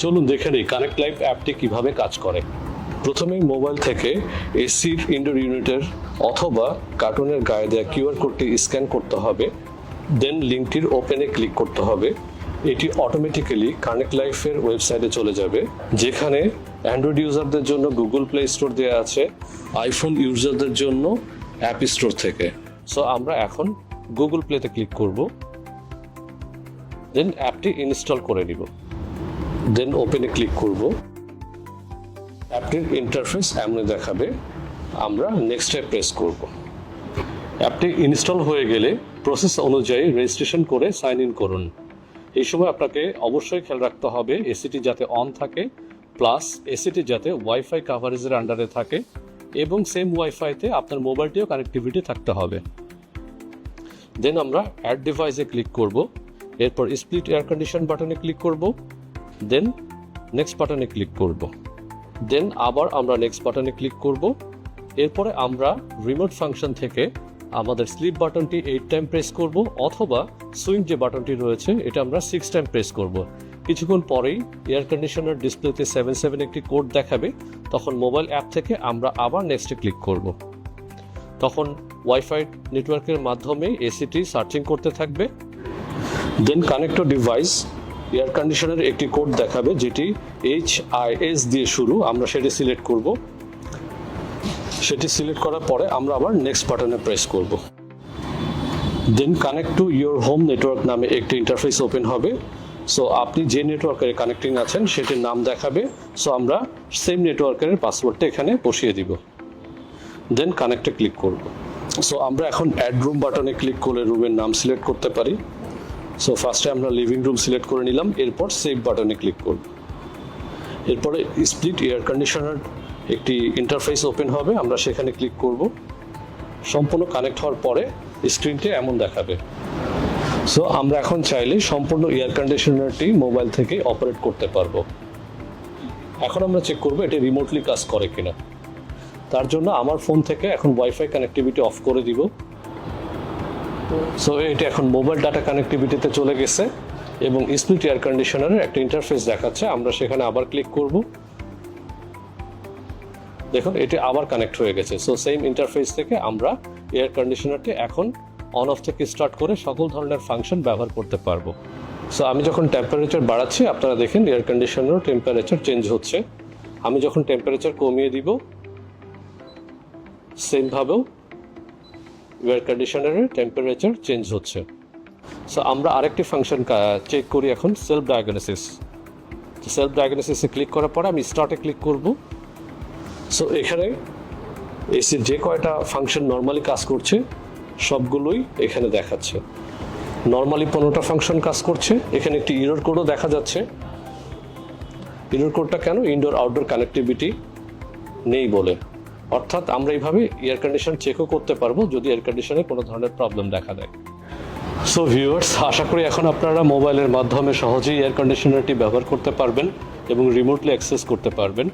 চলুন দেখে নিই কানেক্ট লাইভ অ্যাপটি কিভাবে কাজ করে। প্রথমেই মোবাইল থেকে এসির ইনডোর ইউনিটের অথবা কার্টুনের গায়ে দেওয়া কিউআর কোডটি স্ক্যান করতে হবে, দেন লিঙ্কটির ওপেনে ক্লিক করতে হবে। এটি অটোমেটিক্যালি কানেক্ট লাইফের ওয়েবসাইটে চলে যাবে, যেখানে অ্যান্ড্রয়েড ইউজারদের জন্য গুগল প্লে স্টোর দেওয়া আছে, আইফোন ইউজারদের জন্য অ্যাপ স্টোর থেকে। সো আমরা এখন গুগল প্লেতে ক্লিক করব, দেন অ্যাপটি ইনস্টল করে নিব, দেন ওপেনে ক্লিক করব। অ্যাপটির ইন্টারফেস এমন দেখাবে, আমরা নেক্সটে প্রেস করব। অ্যাপটি ইনস্টল হয়ে গেলে প্রসেস অনুযায়ী রেজিস্ট্রেশন করে সাইন ইন করুন। এই সময় আপনাকে অবশ্যই খেয়াল রাখতে হবে এসিটি যাতে অন থাকে, প্লাস এসিটি যাতে ওয়াইফাই কাভারেজের আন্ডারে থাকে এবং সেম ওয়াইফাইতে আপনার মোবাইলটিও কানেক্টিভিটি থাকতে হবে। দেন আমরা অ্যাড ডিভাইসে ক্লিক করব, এরপর স্প্লিট এয়ার কন্ডিশন বাটনে ক্লিক করব, দেন নেক্সট বাটনে ক্লিক করব, দেন আবার আমরা নেক্সট বাটনে ক্লিক করব। এরপরে আমরা রিমোট ফাংশন থেকে আমাদের স্লিপ বাটনটি 8 টাইম প্রেস করব, অথবা সুইং যে বাটনটি রয়েছে এটা আমরা 6 টাইম প্রেস করব। কিছুক্ষণ পরেই এয়ার কন্ডিশনার ডিসপ্লেতে 77 একটি কোড দেখাবে, তখন মোবাইল অ্যাপ থেকে আমরা আবার নেক্সটে ক্লিক করব। তখন ওয়াইফাই নেটওয়ার্কের মাধ্যমে এসিটি সার্চিং করতে থাকবে। দেন কানেক্ট ডিভাইস এয়ার কন্ডিশনের একটি কোড দেখাবে, যেটি HIS দিয়ে শুরু, আমরা সেটি সিলেক্ট করব। সেটি সিলেক্ট করার পরে আমরা আবার নেক্সট বাটনে প্রেস করব। Then connect to your home network নামে একটি ইন্টারফেস ওপেন হবে। সো আপনি যে নেটওয়ার্কের কানেক্টিং আছেন সেটির নাম দেখাবে। সো আমরা সেম নেটওয়ার্কের পাসওয়ার্ডটা এখানে বসিয়ে দিব, দেন কানেক্টে ক্লিক করব। সো আমরা এখন অ্যাড রুম বাটনে ক্লিক করে রুমের নাম সিলেক্ট করতে পারি। সো ফার্স্টে আমরা লিভিং রুম সিলেক্ট করে নিলাম, এরপর সেভ বাটনে ক্লিক করব। এরপরে স্প্লিট এয়ার কন্ডিশনার একটি ইন্টারফেস ওপেন হবে, আমরা সেখানে ক্লিক করব। সম্পূর্ণ কানেক্ট হওয়ার পরে স্ক্রিনটি এমন দেখাবে। সো আমরা এখন চাইলে সম্পূর্ণ এয়ার কন্ডিশনারটি মোবাইল থেকে অপারেট করতে পারবো। এখন আমরা চেক করব এটি রিমোটলি কাজ করে কিনা। তার জন্য আমার ফোন থেকে এখন ওয়াইফাই কানেক্টিভিটি অফ করে দিব। সো এটি এখন মোবাইল ডাটা কানেক্টিভিটিতে চলে গেছে এবং স্প্লিট এয়ার কন্ডিশনারের একটা ইন্টারফেস দেখাচ্ছে, আমরা সেখানে আবার ক্লিক করব। দেখুন এটি আবার কানেক্ট হয়ে গেছে। সো সেম ইন্টারফেস থেকে আমরা এয়ার কন্ডিশনারটি এখন অন অফ থেকে স্টার্ট করে সকল ধরনের ফাংশন ব্যবহার করতে পারবো। সো আমি যখন টেম্পারেচার বাড়াচ্ছি আপনারা দেখেন এয়ার কন্ডিশনারও টেম্পারেচার চেঞ্জ হচ্ছে। আমি যখন টেম্পারেচার কমিয়ে দিব সেমভাবেও এয়ার কন্ডিশনারের টেম্পারেচার চেঞ্জ হচ্ছে। সো আমরা আরেকটি ফাংশন চেক করি এখন, সেলফ ডায়াগনোসিস। সেলফ ডায়াগনোসিসে ক্লিক করার পরে আমি স্টার্টে ক্লিক করব। সো এখানে এসির যে কয়টা ফাংশন নর্মালি কাজ করছে সবগুলোই এখানে দেখাচ্ছে। নর্মালি 15টা ফাংশন কাজ করছে। এখানে একটি ইরর কোডও দেখা যাচ্ছে। ইরর কোডটা কেন? ইনডোর আউটডোর কানেক্টিভিটি নেই বলে। অর্থাৎ আমরা এইভাবে এয়ার কন্ডিশন চেকও করতে পারবো যদি এয়ার কন্ডিশনে কোনো ধরনের প্রবলেম দেখা দেয়। সো ভিউয়ার্স, আশা করি এখন আপনারা মোবাইলের মাধ্যমে সহজেই এয়ার কন্ডিশনারটি ব্যবহার করতে পারবেন এবং রিমোটলি অ্যাক্সেস করতে পারবেন।